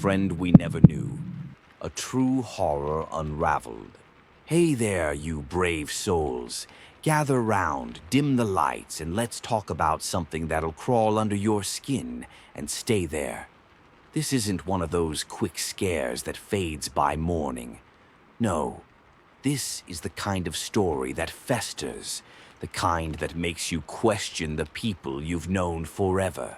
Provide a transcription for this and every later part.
friend we never knew. A true horror unraveled. Hey there, you brave souls. Gather round, dim the lights, and let's talk about something that'll crawl under your skin and stay there. This isn't one of those quick scares that fades by morning. No, this is the kind of story that festers, the kind that makes you question the people you've known forever.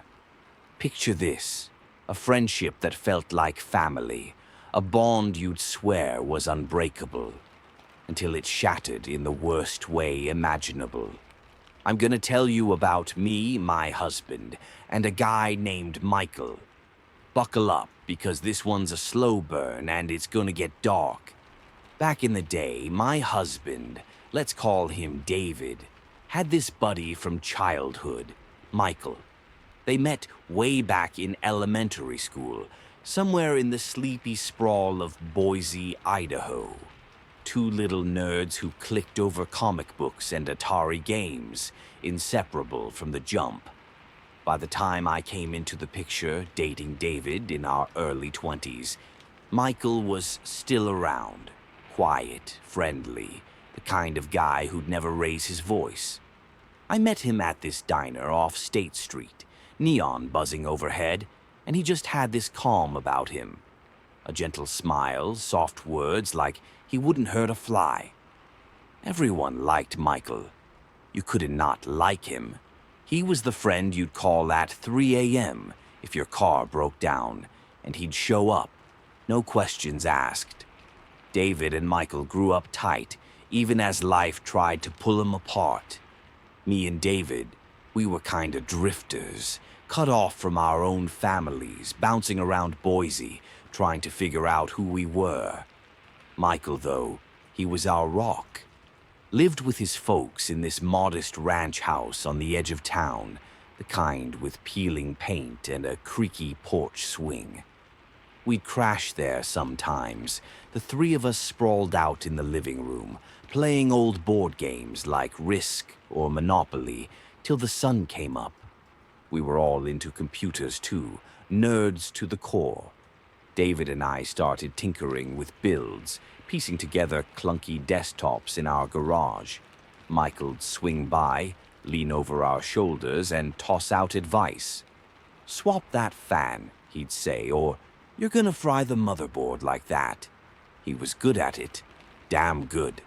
Picture this, a friendship that felt like family, a bond you'd swear was unbreakable, until it shattered in the worst way imaginable. I'm gonna tell you about me, my husband, and a guy named Michael. Buckle up, because this one's a slow burn and it's gonna get dark. Back in the day, my husband, let's call him David, had this buddy from childhood, Michael. They met way back in elementary school, somewhere in the sleepy sprawl of Boise, Idaho. Two little nerds who clicked over comic books and Atari games, inseparable from the jump. By the time I came into the picture, dating David in our early 20s, Michael was still around, quiet, friendly, the kind of guy who'd never raise his voice. I met him at this diner off State Street, neon buzzing overhead, and he just had this calm about him. A gentle smile, soft words like he wouldn't hurt a fly. Everyone liked Michael. You couldn't not like him. He was the friend you'd call at 3 a.m. if your car broke down, and he'd show up, no questions asked. David and Michael grew up tight, even as life tried to pull them apart. Me and David, we were kinda drifters, cut off from our own families, bouncing around Boise, trying to figure out who we were. Michael, though, he was our rock. Lived with his folks in this modest ranch house on the edge of town, the kind with peeling paint and a creaky porch swing. We'd crash there sometimes, the three of us sprawled out in the living room, playing old board games like Risk or Monopoly, till the sun came up. We were all into computers too, nerds to the core. David and I started tinkering with builds, piecing together clunky desktops in our garage. Michael'd swing by, lean over our shoulders, and toss out advice. "Swap that fan," he'd say, or "You're gonna fry the motherboard like that." He was good at it. Damn good.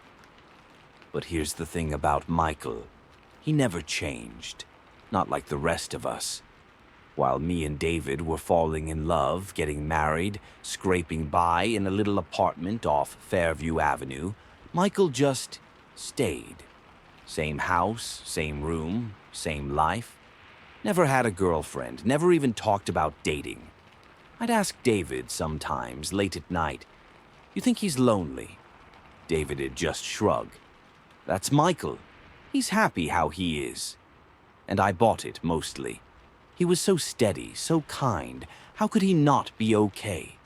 But here's the thing about Michael. He never changed. Not like the rest of us. While me and David were falling in love, getting married, scraping by in a little apartment off Fairview Avenue, Michael just stayed. Same house, same room, same life. Never had a girlfriend, never even talked about dating. I'd ask David sometimes, late at night, "You think he's lonely?" David'd just shrug. "That's Michael. He's happy how he is." And I bought it mostly. He was so steady, so kind. How could he not be okay?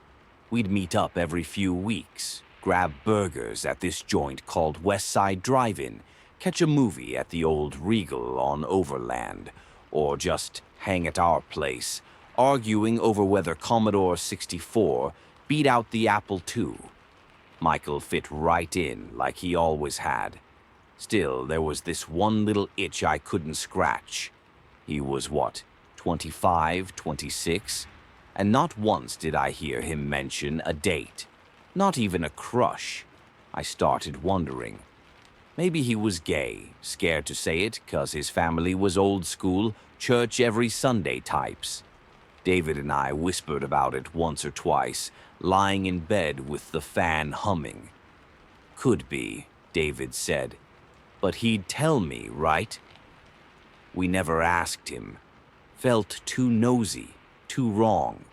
We'd meet up every few weeks, grab burgers at this joint called West Side Drive-In, catch a movie at the old Regal on Overland, or just hang at our place, arguing over whether Commodore 64 beat out the Apple II. Michael fit right in like he always had. Still, there was this one little itch I couldn't scratch. He was what, 25, 26? And not once did I hear him mention a date. Not even a crush. I started wondering. Maybe he was gay, scared to say it 'cause his family was old school, church every Sunday types. David and I whispered about it once or twice, lying in bed with the fan humming. "Could be," David said. "But he'd tell me, right?" We never asked him. Felt too nosy, too wrong.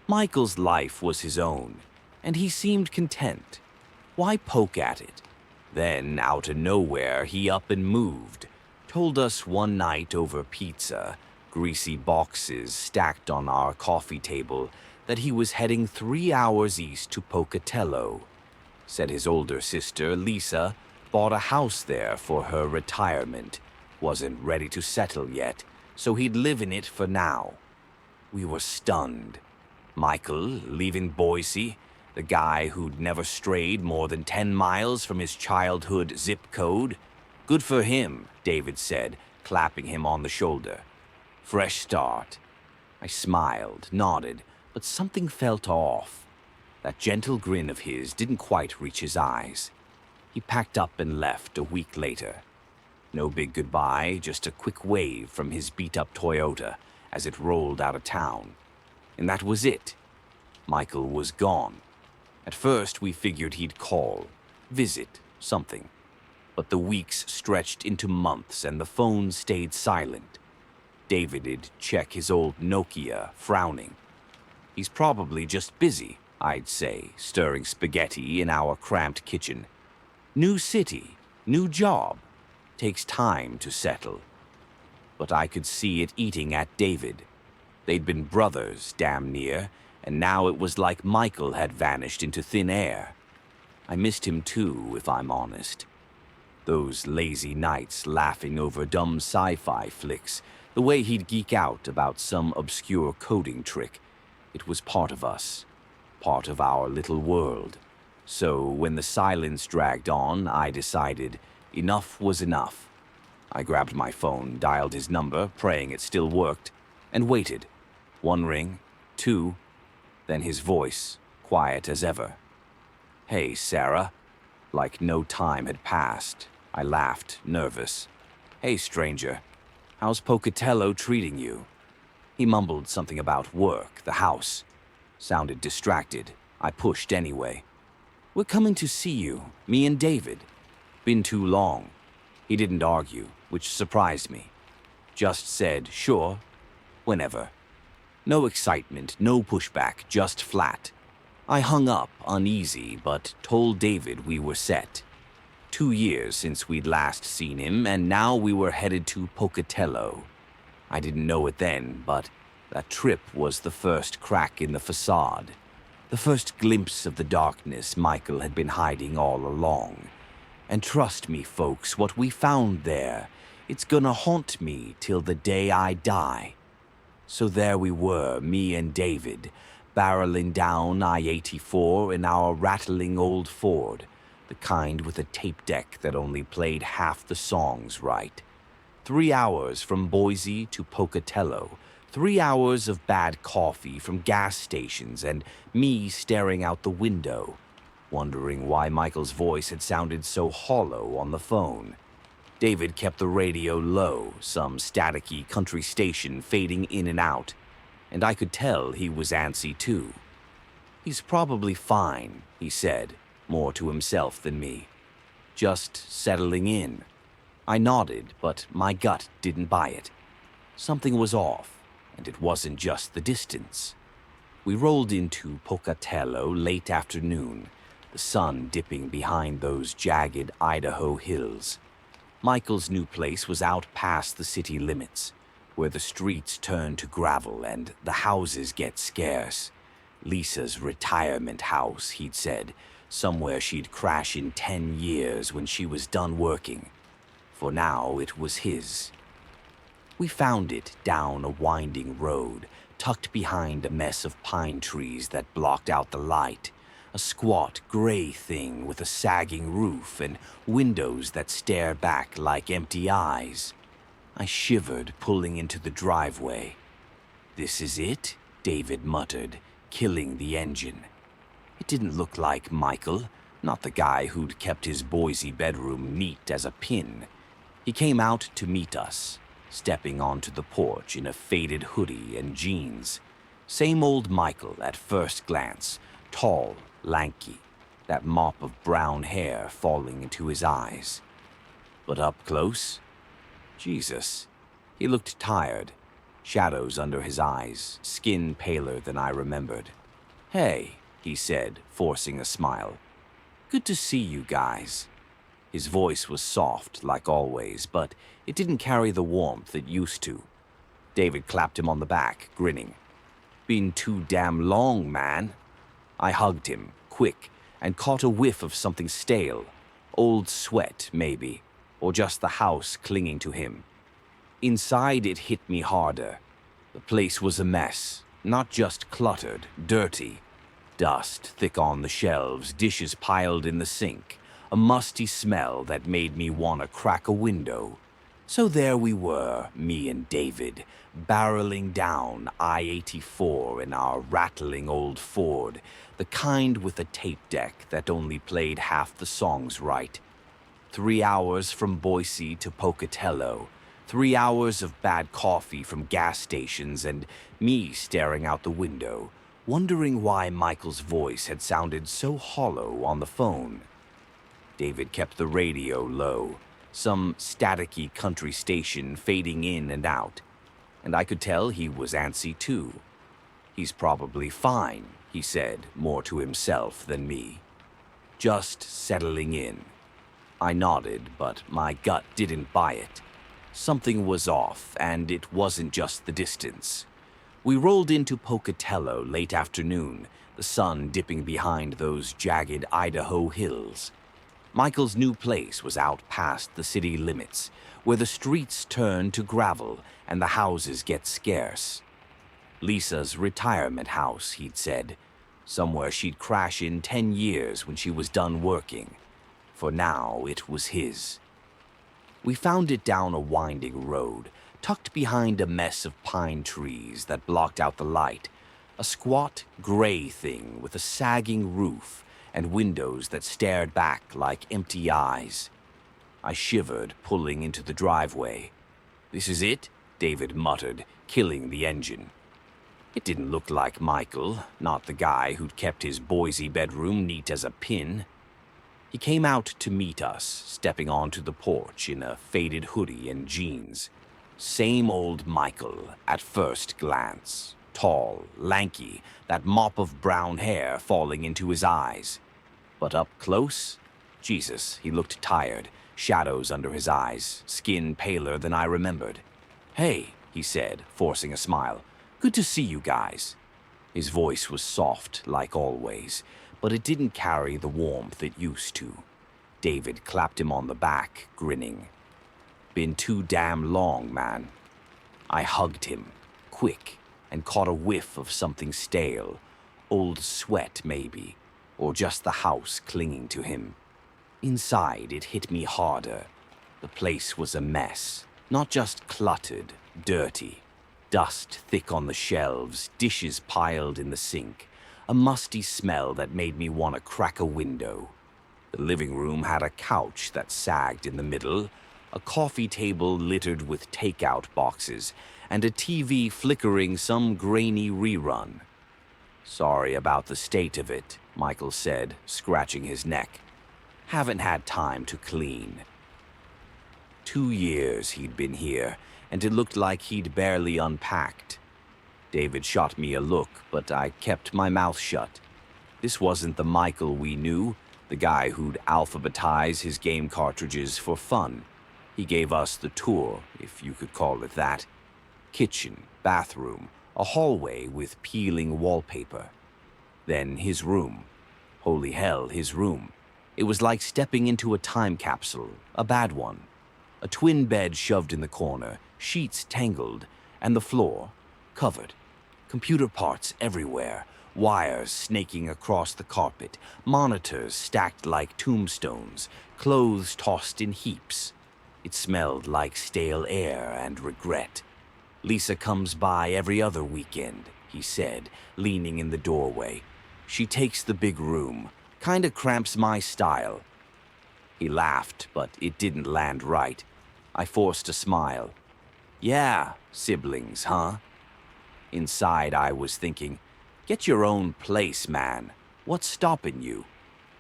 Michael's life was his own, and he seemed content. Why poke at it? Then, out of nowhere, he up and moved. Told us one night over pizza, greasy boxes stacked on our coffee table, that he was heading 3 hours east to Pocatello. Said his older sister, Lisa, bought a house there for her retirement. Wasn't ready to settle yet, so he'd live in it for now. We were stunned. Michael, leaving Boise, the guy who'd never strayed more than 10 miles from his childhood zip code. Good for him, David said, clapping him on the shoulder. Fresh start. I smiled, nodded, but something felt off. That gentle grin of his didn't quite reach his eyes. He packed up and left a week later. No big goodbye, just a quick wave from his beat-up Toyota as it rolled out of town. And that was it. Michael was gone. At first, we figured he'd call, visit, something. But the weeks stretched into months and the phone stayed silent. David'd check his old Nokia, frowning. He's probably just busy, I'd say, stirring spaghetti in our cramped kitchen. New city, new job. Takes time to settle. But I could see it eating at David. They'd been brothers, damn near, and now it was like Michael had vanished into thin air. I missed him too, if I'm honest. Those lazy nights laughing over dumb sci-fi flicks, the way he'd geek out about some obscure coding trick. It was part of us, part of our little world. So when the silence dragged on, I decided enough was enough. I grabbed my phone, dialed his number, praying it still worked, and waited. 1 ring, 2, then his voice, quiet as ever. "Hey, Sarah." Like no time had passed. I laughed, nervous. "Hey, stranger. How's Pocatello treating you?" He mumbled something about work, the house. Sounded distracted. I pushed anyway. "We're coming to see you, me and David. Been too long." He didn't argue, which surprised me. Just said, sure, whenever. No excitement, no pushback, just flat. I hung up, uneasy, but told David we were set. 2 years since we'd last seen him, and now we were headed to Pocatello. I didn't know it then, but that trip was the first crack in the facade. The first glimpse of the darkness Michael had been hiding all along. And trust me, folks, what we found there, it's gonna haunt me till the day I die. So there we were, me and David, barreling down I-84 in our rattling old Ford, the kind with a tape deck that only played half the songs right. 3 hours from Boise to Pocatello, 3 hours of bad coffee from gas stations and me staring out the window, wondering why Michael's voice had sounded so hollow on the phone. David kept the radio low, some staticky country station fading in and out, and I could tell he was antsy too. "He's probably fine," he said, more to himself than me. "Just settling in." I nodded, but my gut didn't buy it. Something was off, and it wasn't just the distance. We rolled into Pocatello late afternoon, the sun dipping behind those jagged Idaho hills. Michael's new place was out past the city limits, where the streets turn to gravel and the houses get scarce. Lisa's retirement house, he'd said, somewhere she'd crash in 10 years when she was done working. For now, it was his. We found it down a winding road, tucked behind a mess of pine trees that blocked out the light. A squat, gray thing with a sagging roof and windows that stare back like empty eyes. I shivered, pulling into the driveway. "This is it?" David muttered, killing the engine. It didn't look like Michael, not the guy who'd kept his Boise bedroom neat as a pin. He came out to meet us, stepping onto the porch in a faded hoodie and jeans. Same old Michael at first glance, tall, lanky, that mop of brown hair falling into his eyes. But up close? Jesus, he looked tired, shadows under his eyes, skin paler than I remembered. "Hey," he said, forcing a smile. "Good to see you guys." His voice was soft, like always, but it didn't carry the warmth it used to. David clapped him on the back, grinning. "Been too damn long, man." I hugged him, quick, and caught a whiff of something stale. Old sweat, maybe, or just the house clinging to him. Inside, it hit me harder. The place was a mess, Not just cluttered, dirty. Dust thick on the shelves, dishes piled in the sink, a musty smell that made me want to crack a window. So there we were, me and David, barreling down I-84 in our rattling old Ford, the kind with a tape deck that only played half the songs right. 3 hours from Boise to Pocatello, 3 hours of bad coffee from gas stations, and me staring out the window, wondering why Michael's voice had sounded so hollow on the phone. David kept the radio low, some staticky country station fading in and out, and I could tell he was antsy too. "He's probably fine," he said, more to himself than me. "Just settling in." I nodded, but my gut didn't buy it. Something was off, and it wasn't just the distance. We rolled into Pocatello late afternoon, the sun dipping behind those jagged Idaho hills. Michael's new place was out past the city limits, where the streets turn to gravel and the houses get scarce. Lisa's retirement house, he'd said. Somewhere she'd crash in 10 years when she was done working. For now, it was his. We found it down a winding road, tucked behind a mess of pine trees that blocked out the light, a squat, gray thing with a sagging roof and windows that stared back like empty eyes. I shivered, pulling into the driveway. "This is it?" David muttered, killing the engine. It didn't look like Michael, not the guy who'd kept his Boise bedroom neat as a pin. He came out to meet us, stepping onto the porch in a faded hoodie and jeans. Same old Michael at first glance. Tall, lanky, that mop of brown hair falling into his eyes. But up close? Jesus, he looked tired, shadows under his eyes, skin paler than I remembered. "Hey," he said, forcing a smile. "Good to see you guys." His voice was soft, like always, but it didn't carry the warmth it used to. David clapped him on the back, grinning. "Been too damn long, man." I hugged him, quick, and caught a whiff of something stale. Old sweat, maybe, or just the house clinging to him. Inside, it hit me harder. The place was a mess, not just cluttered, dirty. Dust thick on the shelves, dishes piled in the sink, a musty smell that made me want to crack a window. The living room had a couch that sagged in the middle, a coffee table littered with takeout boxes, and a TV flickering some grainy rerun. "Sorry about the state of it," Michael said, scratching his neck. "Haven't had time to clean." 2 years he'd been here, and it looked like he'd barely unpacked. David shot me a look, but I kept my mouth shut. This wasn't the Michael we knew, the guy who'd alphabetize his game cartridges for fun. He gave us the tour, if you could call it that. Kitchen, bathroom, a hallway with peeling wallpaper. Then his room. Holy hell, his room. It was like stepping into a time capsule, a bad one. A twin bed shoved in the corner, sheets tangled, and the floor covered. Computer parts everywhere, wires snaking across the carpet, monitors stacked like tombstones, clothes tossed in heaps. It smelled like stale air and regret. "Lisa comes by every other weekend," he said, leaning in the doorway. "She takes the big room, kinda cramps my style." He laughed, but it didn't land right. I forced a smile. "Yeah, siblings, huh?" Inside, I was thinking, get your own place, man. What's stopping you?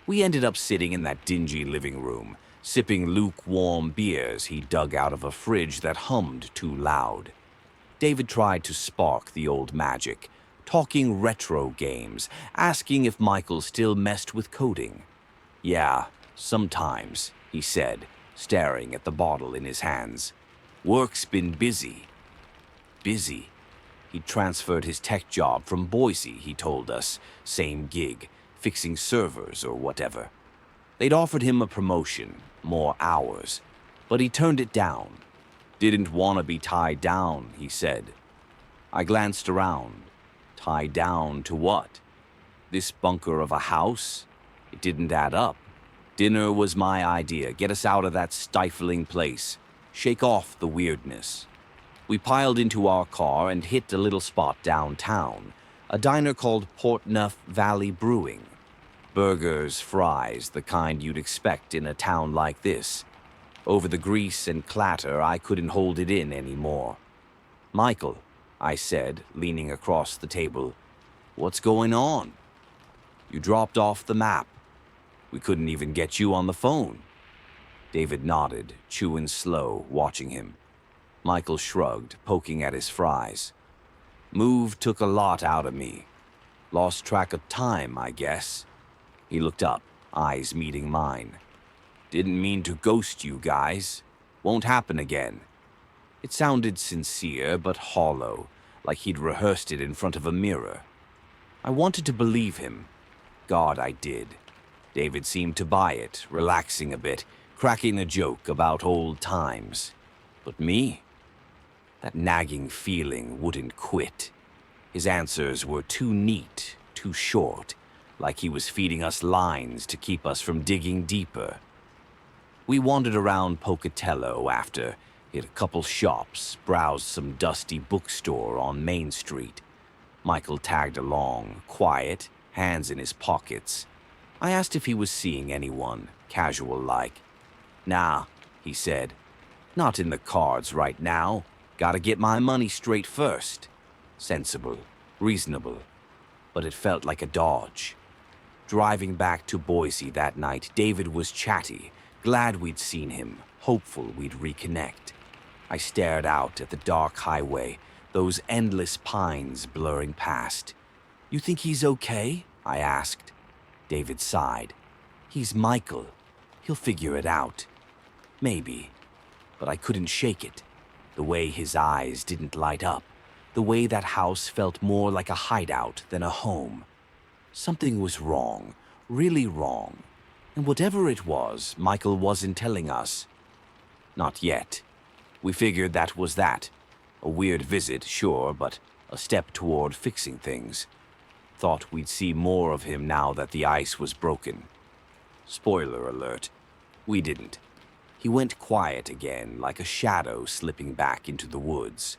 We ended up sitting in that dingy living room, sipping lukewarm beers he dug out of a fridge that hummed too loud. David tried to spark the old magic, talking retro games, asking if Michael still messed with coding. "Yeah, sometimes," he said, staring at the bottle in his hands. "Work's been busy." Busy? He'd transferred his tech job from Boise, he told us, same gig, fixing servers or whatever. They'd offered him a promotion, more hours, but he turned it down. Didn't want to be tied down, he said. I glanced around. Tied down to what? This bunker of a house? It didn't add up. Dinner was my idea. Get us out of that stifling place. Shake off the weirdness. We piled into our car and hit a little spot downtown, a diner called Portneuf Valley Brewing. Burgers, fries, the kind you'd expect in a town like this. Over the grease and clatter, I couldn't hold it in anymore. "Michael," I said, leaning across the table, "what's going on? You dropped off the map. We couldn't even get you on the phone." David nodded, chewing slow, watching him. Michael shrugged, poking at his fries. "Move took a lot out of me. Lost track of time, I guess." He looked up, eyes meeting mine. "Didn't mean to ghost you guys. Won't happen again." It sounded sincere but hollow, like he'd rehearsed it in front of a mirror. I wanted to believe him. God, I did. David seemed to buy it, relaxing a bit, cracking a joke about old times. But me? That nagging feeling wouldn't quit. His answers were too neat, too short, like he was feeding us lines to keep us from digging deeper. We wandered around Pocatello after, hit a couple shops, browsed some dusty bookstore on Main Street. Michael tagged along, quiet, hands in his pockets. I asked if he was seeing anyone, casual-like. "Nah," he said. "Not in the cards right now. Gotta get my money straight first." Sensible, reasonable, but it felt like a dodge. Driving back to Boise that night, David was chatty, glad we'd seen him, hopeful we'd reconnect. I stared out at the dark highway, those endless pines blurring past. "You think he's okay?" I asked. David sighed. "He's Michael. He'll figure it out." Maybe, but I couldn't shake it. The way his eyes didn't light up, the way that house felt more like a hideout than a home. Something was wrong, really wrong. And whatever it was, Michael wasn't telling us. Not yet. We figured that was that. A weird visit, sure, but a step toward fixing things. Thought we'd see more of him now that the ice was broken. Spoiler alert, we didn't. He went quiet again, like a shadow slipping back into the woods.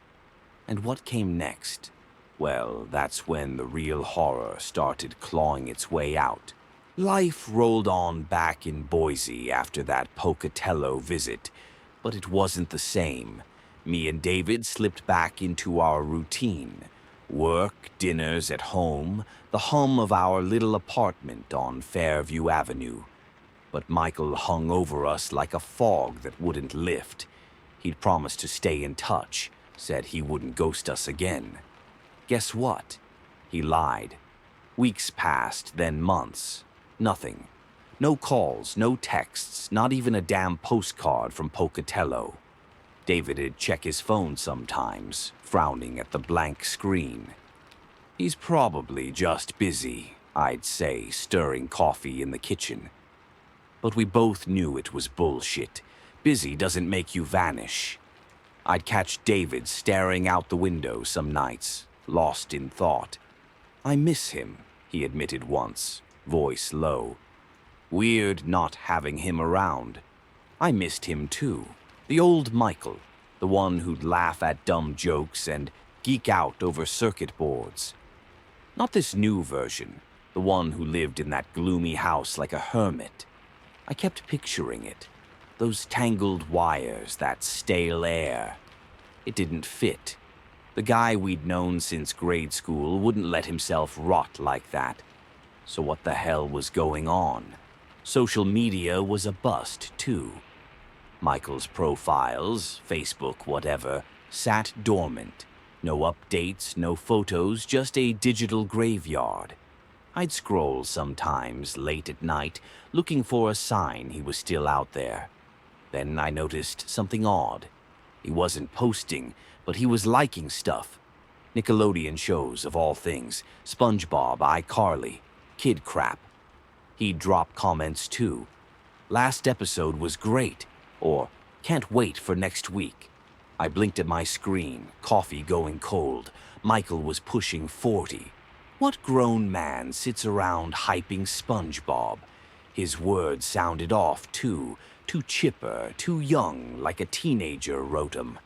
And what came next? Well, that's when the real horror started clawing its way out. Life rolled on back in Boise after that Pocatello visit, but it wasn't the same. Me and David slipped back into our routine. Work, dinners at home, the hum of our little apartment on Fairview Avenue. But Michael hung over us like a fog that wouldn't lift. He'd promised to stay in touch, said he wouldn't ghost us again. Guess what? He lied. Weeks passed, then months. Nothing. No calls, no texts, not even a damn postcard from Pocatello. David'd check his phone sometimes, frowning at the blank screen. "He's probably just busy," I'd say, stirring coffee in the kitchen. But we both knew it was bullshit. Busy doesn't make you vanish. I'd catch David staring out the window some nights, lost in thought. "I miss him," he admitted once, voice low. Weird not having him around. I missed him too. The old Michael, the one who'd laugh at dumb jokes and geek out over circuit boards. Not this new version, the one who lived in that gloomy house like a hermit. I kept picturing it. Those tangled wires, that stale air. It didn't fit. The guy we'd known since grade school wouldn't let himself rot like that. So what the hell was going on? Social media was a bust, too. Michael's profiles, Facebook, whatever, sat dormant. No updates, no photos, just a digital graveyard. I'd scroll sometimes, late at night, looking for a sign he was still out there. Then I noticed something odd. He wasn't posting, but he was liking stuff. Nickelodeon shows, of all things, SpongeBob, iCarly, kid crap. He'd drop comments too. "Last episode was great," or "Can't wait for next week." I blinked at my screen, coffee going cold. Michael was pushing 40. What grown man sits around hyping SpongeBob? His words sounded off, too chipper, too young, like a teenager wrote 'em.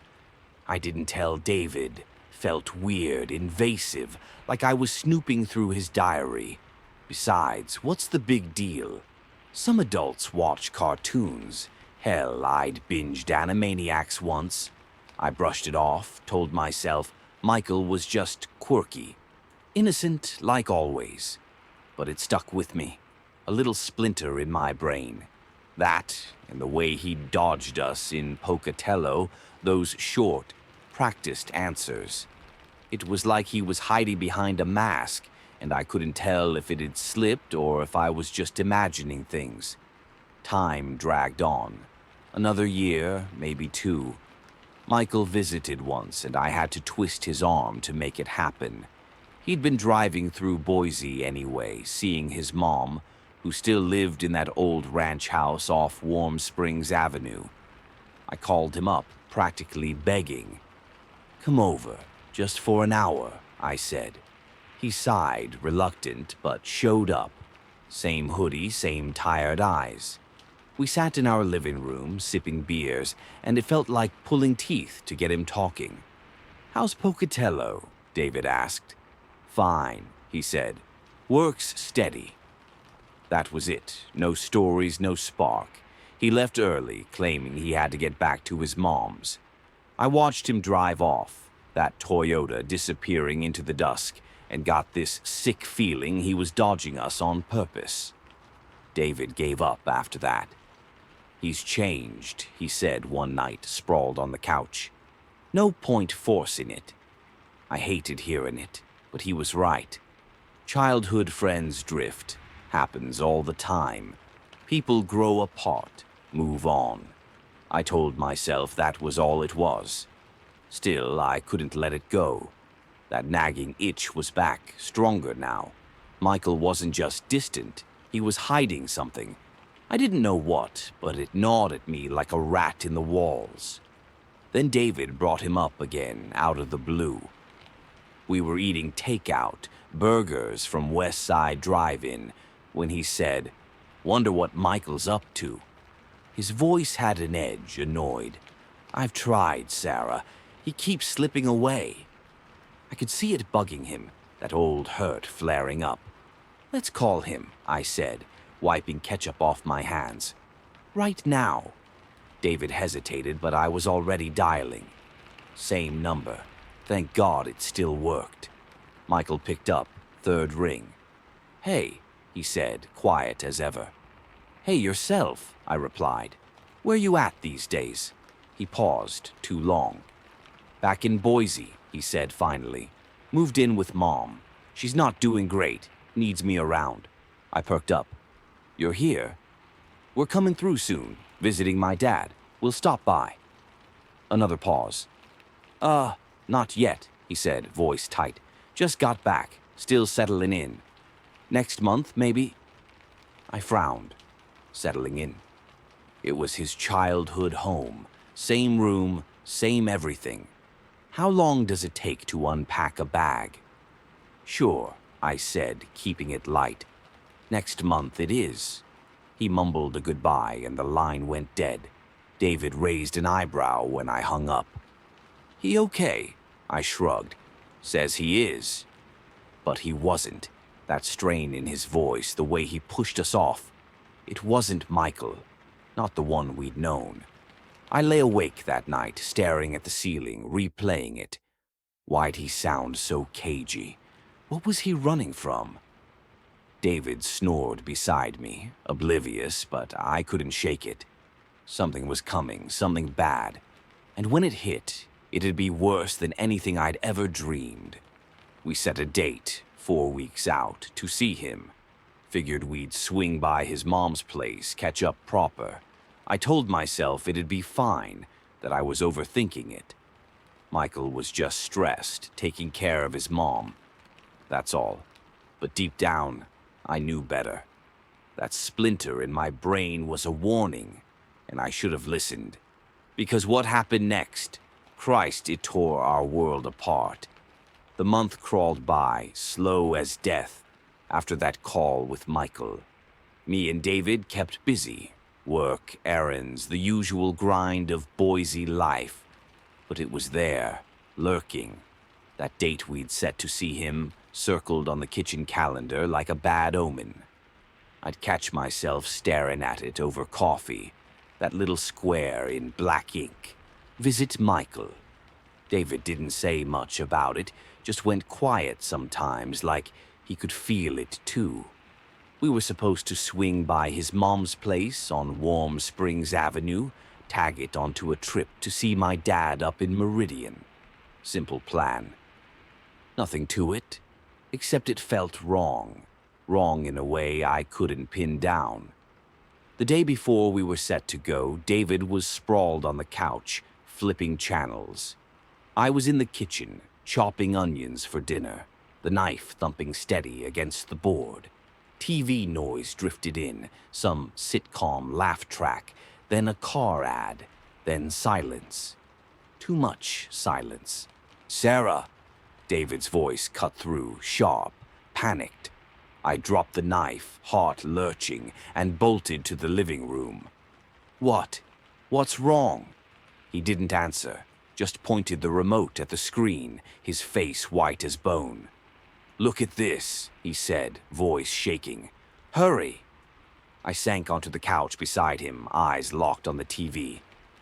I didn't tell David. Felt weird, invasive, like I was snooping through his diary. Besides, what's the big deal? Some adults watch cartoons. Hell, I'd binged Animaniacs once. I brushed it off, told myself Michael was just quirky. Innocent, like always. But it stuck with me. A little splinter in my brain. That, and the way he dodged us in Pocatello, those short, practiced answers. It was like he was hiding behind a mask, and I couldn't tell if it had slipped or if I was just imagining things. Time dragged on. Another year, maybe 2. Michael visited once, and I had to twist his arm to make it happen. He'd been driving through Boise anyway, seeing his mom, who still lived in that old ranch house off Warm Springs Avenue. I called him up, practically begging. "Come over, just for an hour," I said. He sighed, reluctant, but showed up. Same hoodie, same tired eyes. We sat in our living room, sipping beers, and it felt like pulling teeth to get him talking. "How's Pocatello?" David asked. "Fine," he said. "Work's steady." That was it. No stories, no spark. He left early, claiming he had to get back to his mom's. I watched him drive off, that Toyota disappearing into the dusk, and got this sick feeling he was dodging us on purpose. David gave up after that. "He's changed," he said one night, sprawled on the couch. "No point forcing it." I hated hearing it, but he was right. Childhood friends drift. Happens all the time. People grow apart, move on. I told myself that was all it was. Still, I couldn't let it go. That nagging itch was back, stronger now. Michael wasn't just distant, he was hiding something. I didn't know what, but it gnawed at me like a rat in the walls. Then David brought him up again, out of the blue. We were eating takeout, burgers from West Side Drive-In, when he said, "Wonder what Michael's up to." His voice had an edge, annoyed. "I've tried, Sarah. He keeps slipping away." I could see it bugging him, that old hurt flaring up. "Let's call him," I said, wiping ketchup off my hands. "Right now." David hesitated, but I was already dialing. Same number. Thank God it still worked. Michael picked up, 3rd ring. "Hey," he said, quiet as ever. "Hey, yourself," I replied. "Where you at these days?" He paused, too long. "Back in Boise," he said finally. "Moved in with Mom. She's not doing great. Needs me around." I perked up. "You're here?" "We're coming through soon. Visiting my dad. We'll stop by." Another pause. Not yet," he said, voice tight. "Just got back. Still settling in. Next month, maybe?" I frowned. Settling in. It was his childhood home. Same room, same everything. How long does it take to unpack a bag? "Sure," I said, keeping it light. "Next month it is." He mumbled a goodbye and the line went dead. David raised an eyebrow when I hung up. "He okay?" I shrugged. "Says he is." But he wasn't. That strain in his voice, the way he pushed us off. It wasn't Michael. Not the one we'd known. I lay awake that night, staring at the ceiling, replaying it. Why'd he sound so cagey? What was he running from? David snored beside me, oblivious, but I couldn't shake it. Something was coming, something bad. And when it hit, it'd be worse than anything I'd ever dreamed. We set a date, 4 weeks out, to see him. Figured we'd swing by his mom's place, catch up proper. I told myself it'd be fine, that I was overthinking it. Michael was just stressed, taking care of his mom. That's all. But deep down, I knew better. That splinter in my brain was a warning, and I should have listened. Because what happened next? Christ, it tore our world apart. The month crawled by, slow as death, after that call with Michael. Me and David kept busy. Work, errands, the usual grind of Boise life. But it was there, lurking. That date we'd set to see him, circled on the kitchen calendar like a bad omen. I'd catch myself staring at it over coffee, that little square in black ink. Visit Michael. David didn't say much about it, just went quiet sometimes, like he could feel it too. We were supposed to swing by his mom's place on Warm Springs Avenue, tag it onto a trip to see my dad up in Meridian. Simple plan. Nothing to it, except it felt wrong. Wrong in a way I couldn't pin down. The day before we were set to go, David was sprawled on the couch, flipping channels. I was in the kitchen, chopping onions for dinner, the knife thumping steady against the board. TV noise drifted in, some sitcom laugh track, then a car ad, then silence. Too much silence. "Sarah!" David's voice cut through, sharp, panicked. I dropped the knife, heart lurching, and bolted to the living room. "What? What's wrong?" He didn't answer, just pointed the remote at the screen, his face white as bone. "Look at this," he said, voice shaking. "Hurry!" I sank onto the couch beside him, eyes locked on the TV.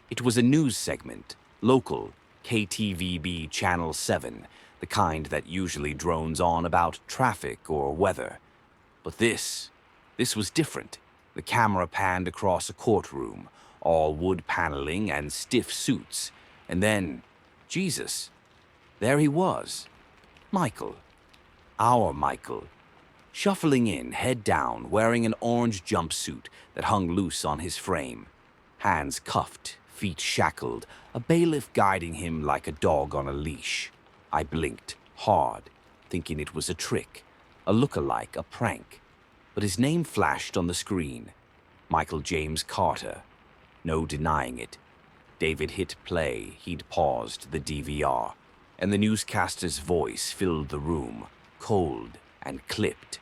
It was a news segment, local, KTVB Channel 7, the kind that usually drones on about traffic or weather. But this was different. The camera panned across a courtroom, all wood paneling and stiff suits. And then, Jesus, there he was. Michael. Our Michael. Shuffling in, head down, wearing an orange jumpsuit that hung loose on his frame. Hands cuffed, feet shackled, a bailiff guiding him like a dog on a leash. I blinked, hard, thinking it was a trick, a look-alike, a prank. But his name flashed on the screen. Michael James Carter. No denying it. David hit play, he'd paused the DVR, and the newscaster's voice filled the room, cold and clipped.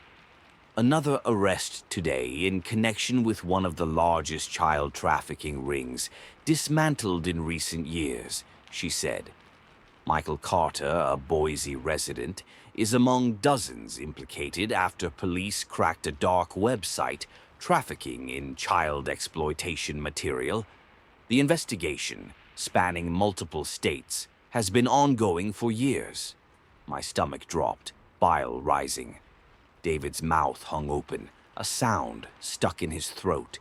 "Another arrest today in connection with one of the largest child trafficking rings dismantled in recent years," she said. Michael Carter, a Boise resident, is among dozens implicated after police cracked a dark website trafficking in child exploitation material. The investigation, spanning multiple states, has been ongoing for years. My stomach dropped, bile rising. David's mouth hung open, a sound stuck in his throat.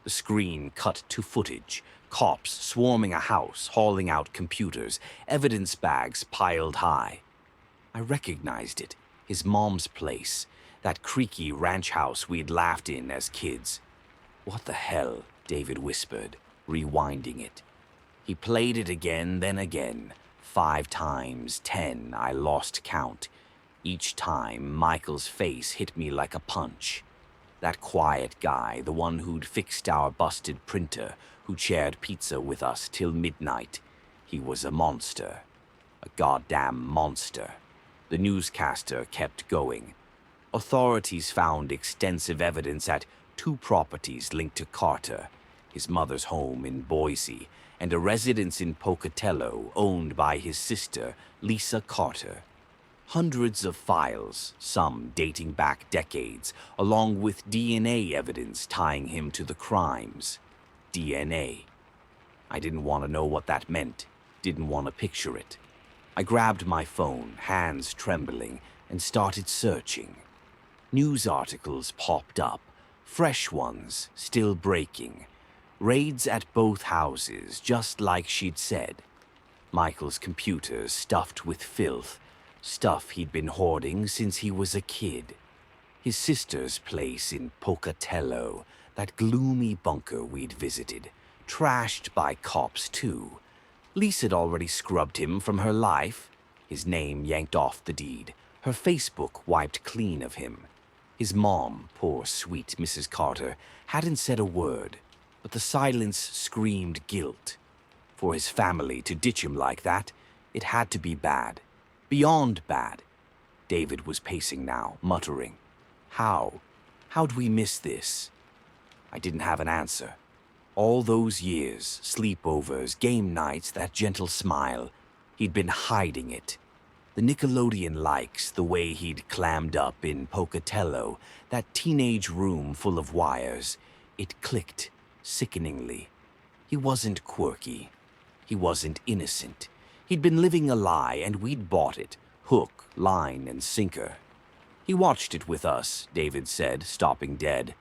The screen cut to footage, cops swarming a house, hauling out computers, evidence bags piled high. I recognized it, his mom's place, that creaky ranch house we'd laughed in as kids. "What the hell?" David whispered, rewinding it. He played it again, then again. 5 times, 10, I lost count. Each time, Michael's face hit me like a punch. That quiet guy, the one who'd fixed our busted printer, who shared pizza with us till midnight. He was a monster. A goddamn monster. The newscaster kept going. Authorities found extensive evidence at 2 properties linked to Carter, his mother's home in Boise, and a residence in Pocatello owned by his sister, Lisa Carter. Hundreds of files, some dating back decades, along with DNA evidence tying him to the crimes. DNA. I didn't want to know what that meant, didn't want to picture it. I grabbed my phone, hands trembling, and started searching. News articles popped up, fresh ones, still breaking. Raids at both houses, just like she'd said. Michael's computer stuffed with filth, stuff he'd been hoarding since he was a kid. His sister's place in Pocatello, that gloomy bunker we'd visited, trashed by cops too. Lisa'd already scrubbed him from her life, his name yanked off the deed, her Facebook wiped clean of him. His mom, poor sweet Mrs. Carter, hadn't said a word, but the silence screamed guilt. For his family to ditch him like that, it had to be bad. Beyond bad. David was pacing now, muttering. How? How'd we miss this? I didn't have an answer. All those years, sleepovers, game nights, that gentle smile, he'd been hiding it. The Nickelodeon likes, the way he'd clammed up in Pocatello, that teenage room full of wires. It clicked, sickeningly. He wasn't quirky. He wasn't innocent. He'd been living a lie, and we'd bought it, hook, line, and sinker. He watched it with us, David said, stopping dead.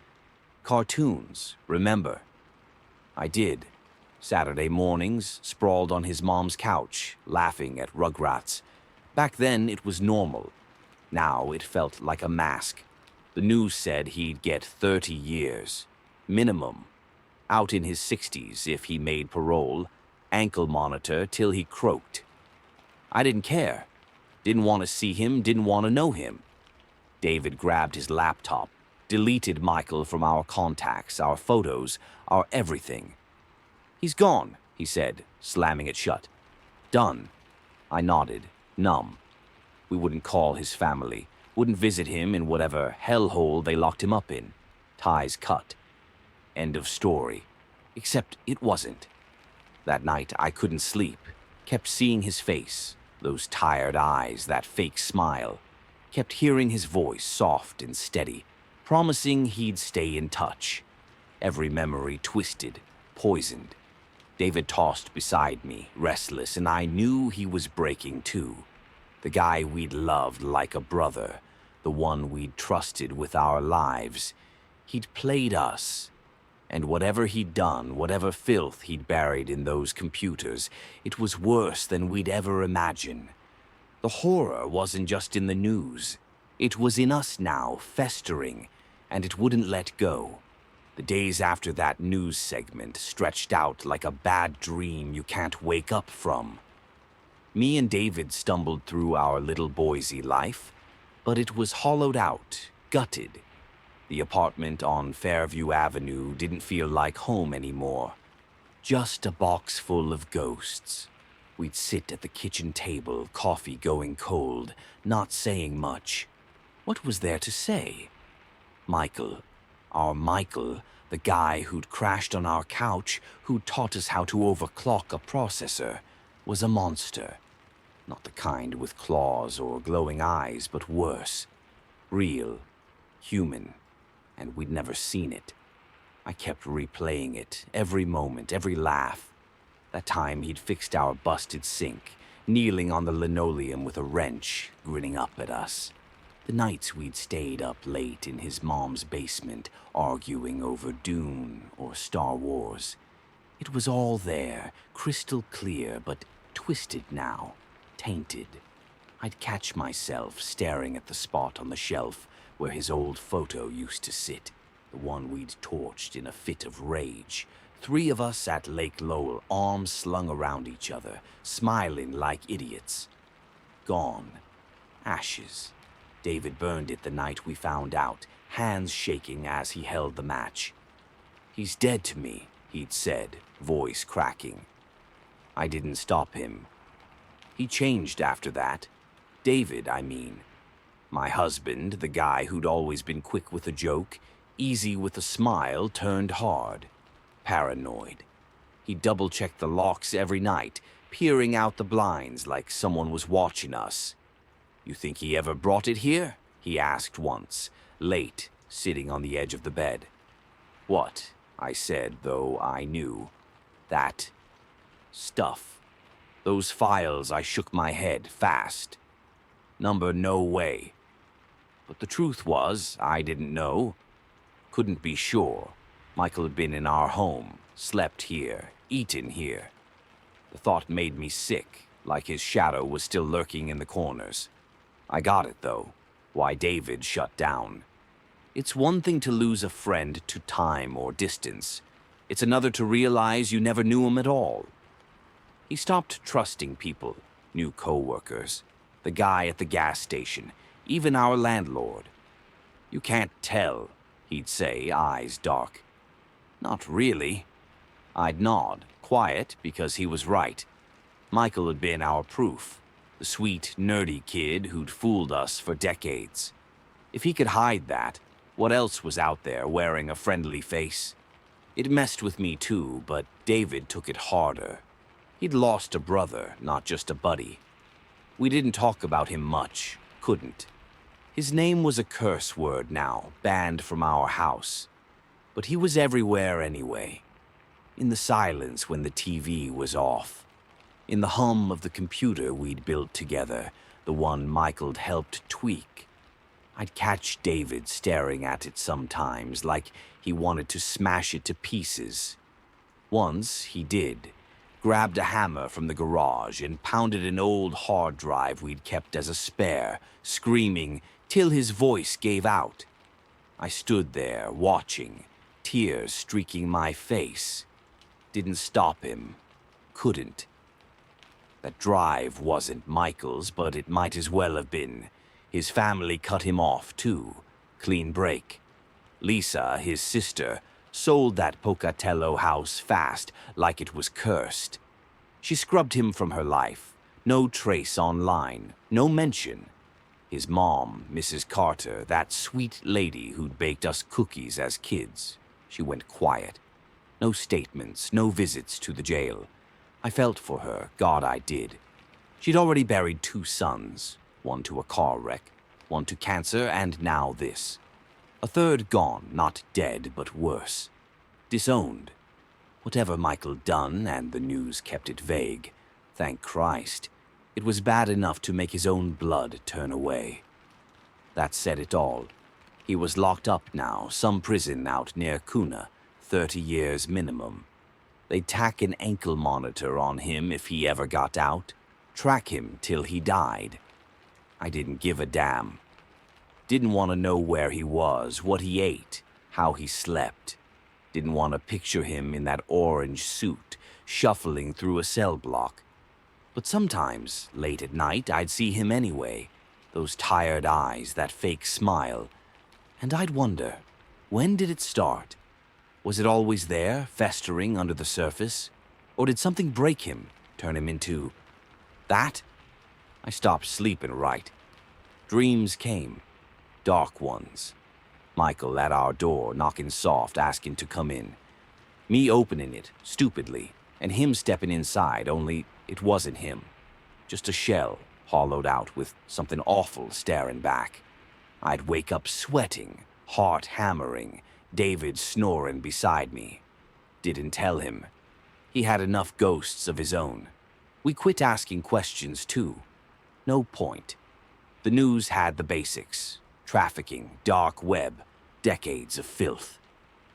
Cartoons, remember? I did. Saturday mornings, sprawled on his mom's couch, laughing at Rugrats. Back then, it was normal. Now, it felt like a mask. The news said he'd get 30 years. Minimum. Out in his 60s if he made parole. Ankle monitor till he croaked. I didn't care. Didn't want to see him, didn't want to know him. David grabbed his laptop, deleted Michael from our contacts, our photos, our everything. He's gone, he said, slamming it shut. Done. I nodded, numb. We wouldn't call his family, wouldn't visit him in whatever hellhole they locked him up in. Ties cut. End of story. Except it wasn't. That night I couldn't sleep, kept seeing his face, those tired eyes, that fake smile. Kept hearing his voice, soft and steady, promising he'd stay in touch. Every memory twisted, poisoned. David tossed beside me, restless, and I knew he was breaking too. The guy we'd loved like a brother, the one we'd trusted with our lives. He'd played us. And whatever he'd done, whatever filth he'd buried in those computers, it was worse than we'd ever imagine. The horror wasn't just in the news. It was in us now, festering, and it wouldn't let go. The days after that news segment stretched out like a bad dream you can't wake up from. Me and David stumbled through our little Boise life, but it was hollowed out, gutted. The apartment on Fairview Avenue didn't feel like home anymore. Just a box full of ghosts. We'd sit at the kitchen table, coffee going cold, not saying much. What was there to say? Michael, our Michael, the guy who'd crashed on our couch, who taught us how to overclock a processor, was a monster. Not the kind with claws or glowing eyes, but worse. Real, human. And we'd never seen it. I kept replaying it, every moment, every laugh. That time he'd fixed our busted sink, kneeling on the linoleum with a wrench, grinning up at us. The nights we'd stayed up late in his mom's basement, arguing over Dune or Star Wars. It was all there, crystal clear, but twisted now, tainted. I'd catch myself staring at the spot on the shelf where his old photo used to sit, the one we'd torched in a fit of rage. 3 of us at Lake Lowell, arms slung around each other, smiling like idiots. Gone. Ashes. David burned it the night we found out, hands shaking as he held the match. He's dead to me, he'd said, voice cracking. I didn't stop him. He changed after that. David, I mean. My husband, the guy who'd always been quick with a joke, easy with a smile, turned hard. Paranoid. He double-checked the locks every night, peering out the blinds like someone was watching us. You think he ever brought it here? He asked once, late, sitting on the edge of the bed. What? I said, though I knew. That stuff. Those files. I shook my head, fast. Number no way. But the truth was, I didn't know. Couldn't be sure. Michael had been in our home, slept here, eaten here. The thought made me sick, like his shadow was still lurking in the corners. I got it, though. Why David shut down. It's one thing to lose a friend to time or distance. It's another to realize you never knew him at all. He stopped trusting people, new co-workers, the guy at the gas station, even our landlord. You can't tell, he'd say, eyes dark. Not really. I'd nod, Quiet because he was right. Michael had been our proof. The sweet, nerdy kid who'd fooled us for decades. If he could hide that, what else was out there wearing a friendly face? It messed with me too, but David took it harder. He'd lost a brother, not just a buddy. We didn't talk about him much, couldn't. His name was a curse word now, banned from our house. But he was everywhere anyway. In the silence when the TV was off. In the hum of the computer we'd built together, the one Michael'd helped tweak. I'd catch David staring at it sometimes, like he wanted to smash it to pieces. Once he did. Grabbed a hammer from the garage and pounded an old hard drive we'd kept as a spare, screaming till his voice gave out. I stood there, watching, tears streaking my face. Didn't stop him. Couldn't. That drive wasn't Michael's, but it might as well have been. His family cut him off, too. Clean break. Lisa, his sister, sold that Pocatello house fast, like it was cursed. She scrubbed him from her life. No trace online. No mention. His mom, Mrs. Carter, that sweet lady who'd baked us cookies as kids, she went quiet. No statements, no visits to the jail. I felt for her, God I did. She'd already buried 2 sons, one to a car wreck, one to cancer, and now this. A third gone, not dead, but worse. Disowned. Whatever Michael done, and the news kept it vague, thank Christ, it was bad enough to make his own blood turn away. That said it all. He was locked up now, some prison out near Kuna, 30 years minimum. They'd tack an ankle monitor on him if he ever got out, track him till he died. I didn't give a damn. Didn't want to know where he was, what he ate, how he slept. Didn't want to picture him in that orange suit, shuffling through a cell block. But sometimes, late at night, I'd see him anyway, those tired eyes, that fake smile. And I'd wonder, when did it start? Was it always there, festering under the surface? Or did something break him, turn him into that? I stopped sleeping right. Dreams came, dark ones. Michael at our door, knocking soft, asking to come in. Me opening it, stupidly, and him stepping inside, only it wasn't him. Just a shell, hollowed out with something awful staring back. I'd wake up sweating, heart hammering, David snoring beside me. Didn't tell him. He had enough ghosts of his own. We quit asking questions, too. No point. The news had the basics. Trafficking, dark web, decades of filth.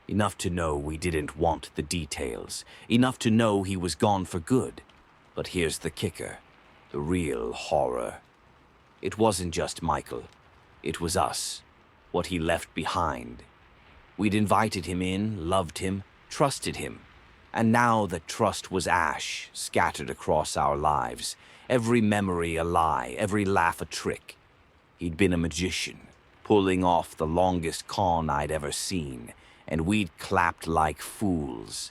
Enough to know we didn't want the details. Enough to know he was gone for good. But here's the kicker. The real horror. It wasn't just Michael. It was us. What he left behind. We'd invited him in, loved him, trusted him. And now that trust was ash, scattered across our lives. Every memory a lie, every laugh a trick. He'd been a magician, pulling off the longest con I'd ever seen, and we'd clapped like fools.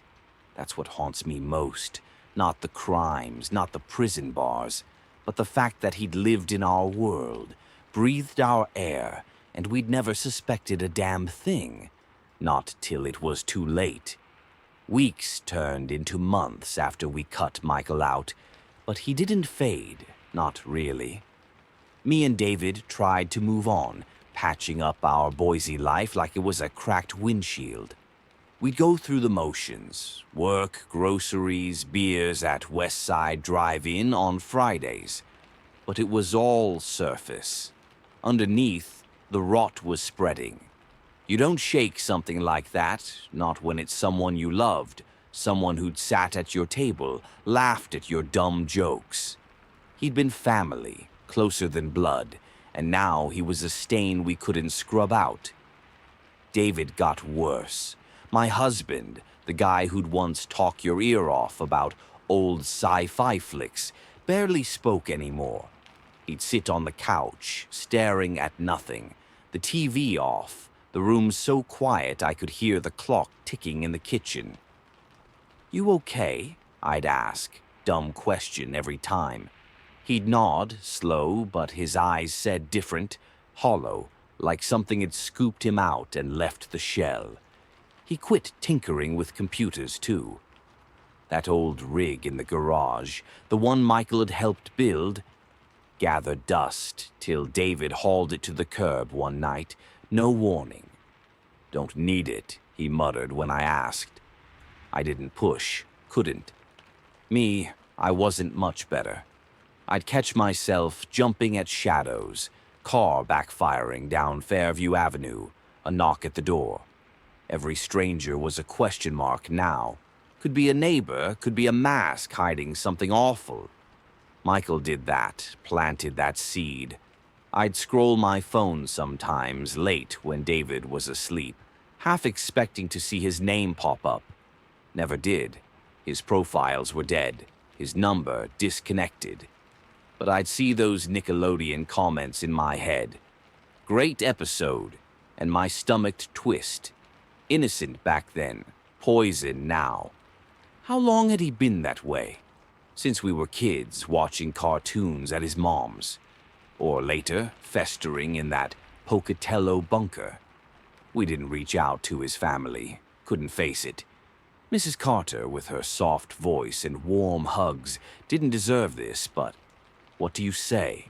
That's what haunts me most. Not the crimes, not the prison bars, but the fact that he'd lived in our world, breathed our air, and we'd never suspected a damn thing. Not till it was too late. Weeks turned into months after we cut Michael out, but he didn't fade, not really. Me and David tried to move on, patching up our Boise life like it was a cracked windshield. We'd go through the motions, work, groceries, beers at West Side Drive-In on Fridays. But it was all surface. Underneath, the rot was spreading. You don't shake something like that, not when it's someone you loved, someone who'd sat at your table, laughed at your dumb jokes. He'd been family, closer than blood, and now he was a stain we couldn't scrub out. David got worse. My husband, the guy who'd once talk your ear off about old sci-fi flicks, barely spoke anymore. He'd sit on the couch, staring at nothing, the TV off, the room so quiet I could hear the clock ticking in the kitchen. "You okay?" I'd ask, dumb question every time. He'd nod, slow, but his eyes said different, hollow, like something had scooped him out and left the shell. He quit tinkering with computers, too. That old rig in the garage, the one Michael had helped build, gathered dust till David hauled it to the curb one night, no warning. "Don't need it," he muttered when I asked. I didn't push, couldn't. Me, I wasn't much better. I'd catch myself jumping at shadows, car backfiring down Fairview Avenue, a knock at the door. Every stranger was a question mark now. Could be a neighbor, could be a mask hiding something awful. Michael did that, planted that seed. I'd scroll my phone sometimes late when David was asleep, half expecting to see his name pop up. Never did. His profiles were dead, his number disconnected. But I'd see those Nickelodeon comments in my head. Great episode, and my stomach'd twist. Innocent back then, poison now. How long had he been that way? Since we were kids watching cartoons at his mom's. Or later, festering in that Pocatello bunker. We didn't reach out to his family, couldn't face it. Mrs. Carter, with her soft voice and warm hugs, didn't deserve this, but what do you say?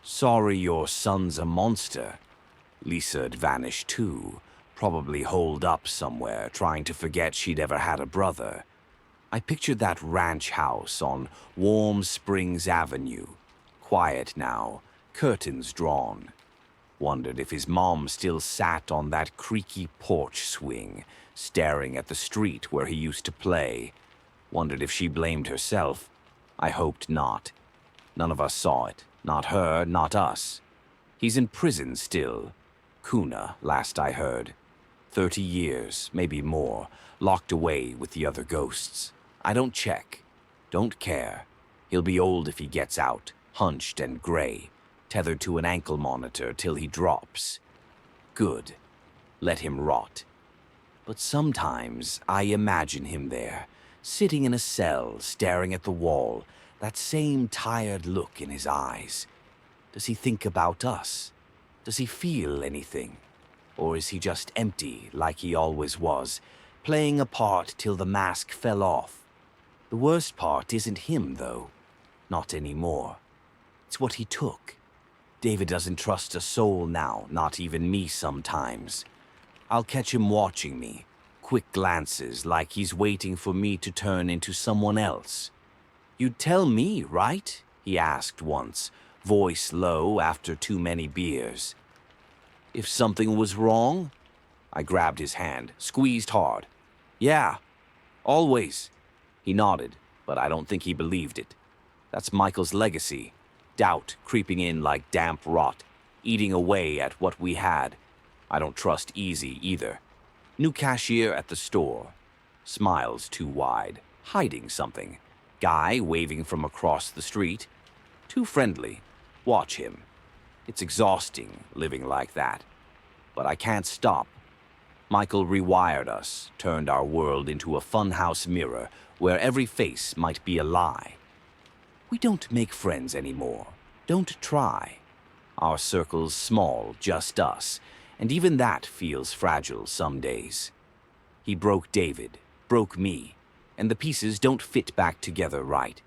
Sorry your son's a monster. Lisa'd vanished too, probably holed up somewhere, trying to forget she'd ever had a brother. I pictured that ranch house on Warm Springs Avenue. Quiet now, curtains drawn. Wondered if his mom still sat on that creaky porch swing, staring at the street where he used to play. Wondered if she blamed herself. I hoped not. None of us saw it. Not her, not us. He's in prison still. Kuna, last I heard. 30 years, maybe more, locked away with the other ghosts. I don't check. Don't care. He'll be old if he gets out, hunched and gray, tethered to an ankle monitor till he drops. Good. Let him rot. But sometimes I imagine him there, sitting in a cell, staring at the wall, that same tired look in his eyes. Does he think about us? Does he feel anything? Or is he just empty, like he always was, playing a part till the mask fell off? The worst part isn't him, though. Not anymore. It's what he took. David doesn't trust a soul now, not even me sometimes. I'll catch him watching me, quick glances like he's waiting for me to turn into someone else. "You'd tell me, right?" he asked once, voice low after too many beers. If something was wrong? I grabbed his hand, squeezed hard. "Yeah, always." He nodded, but I don't think he believed it. That's Michael's legacy. Doubt creeping in like damp rot, eating away at what we had. I don't trust Easy either. New cashier at the store. Smiles too wide, hiding something. Guy waving from across the street. Too friendly. Watch him. It's exhausting living like that. But I can't stop. Michael rewired us, turned our world into a funhouse mirror where every face might be a lie. We don't make friends anymore. Don't try. Our circle's small, just us, and even that feels fragile some days. He broke David, broke me, and the pieces don't fit back together right.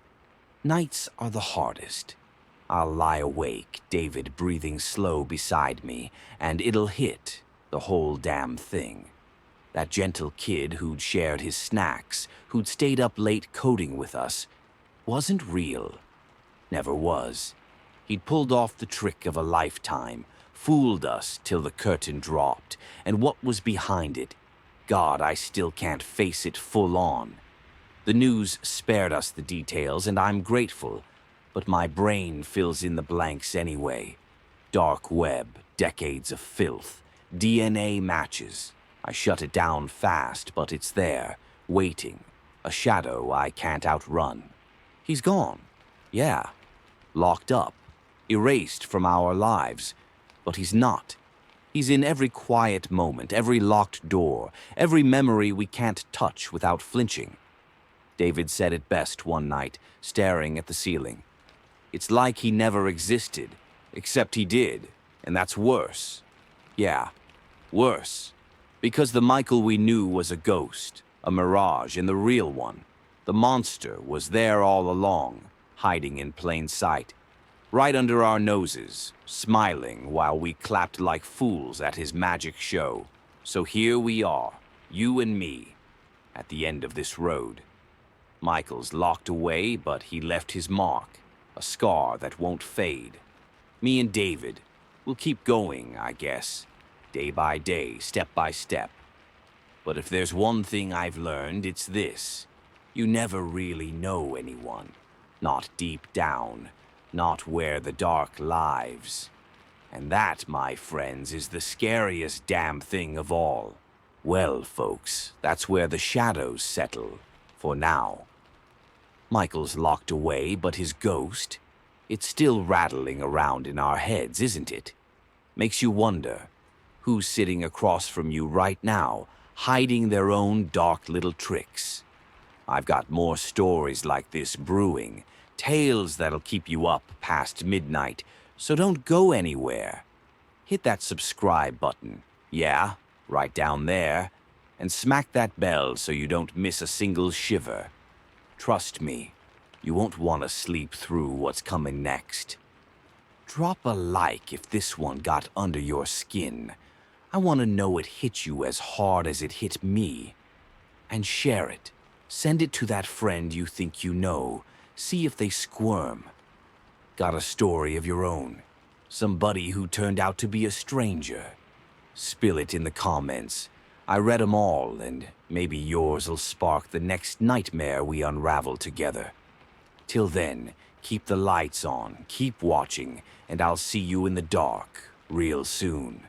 Nights are the hardest. I'll lie awake, David breathing slow beside me, and it'll hit, the whole damn thing. That gentle kid who'd shared his snacks, who'd stayed up late coding with us, wasn't real. Never was. He'd pulled off the trick of a lifetime, fooled us till the curtain dropped, and what was behind it? God, I still can't face it full on. The news spared us the details, and I'm grateful, but my brain fills in the blanks anyway. Dark web, decades of filth, DNA matches. I shut it down fast, but it's there, waiting, a shadow I can't outrun. He's gone. Yeah. Locked up. Erased from our lives. But he's not. He's in every quiet moment, every locked door, every memory we can't touch without flinching. David said it best one night, staring at the ceiling. It's like he never existed, except he did, and that's worse. Yeah, worse. Because the Michael we knew was a ghost, a mirage, and the real one, the monster, was there all along, hiding in plain sight, right under our noses, smiling while we clapped like fools at his magic show. So here we are, you and me, at the end of this road. Michael's locked away, but he left his mark, a scar that won't fade. Me and David, we'll keep going, I guess, day by day, step by step. But if there's one thing I've learned, it's this. You never really know anyone. Not deep down, not where the dark lives. And that, my friends, is the scariest damn thing of all. Well, folks, that's where the shadows settle, for now. Michael's locked away, but his ghost, it's still rattling around in our heads, isn't it? Makes you wonder, who's sitting across from you right now, hiding their own dark little tricks? I've got more stories like this brewing, tales that'll keep you up past midnight, so don't go anywhere. Hit that subscribe button, yeah, right down there, and smack that bell so you don't miss a single shiver. Trust me, you won't want to sleep through what's coming next. Drop a like if this one got under your skin. I want to know it hit you as hard as it hit me. And share it. Send it to that friend you think you know. See if they squirm. Got a story of your own? Somebody who turned out to be a stranger? Spill it in the comments. I read 'em all, and maybe yours'll spark the next nightmare we unravel together. Till then, keep the lights on, keep watching, and I'll see you in the dark real soon.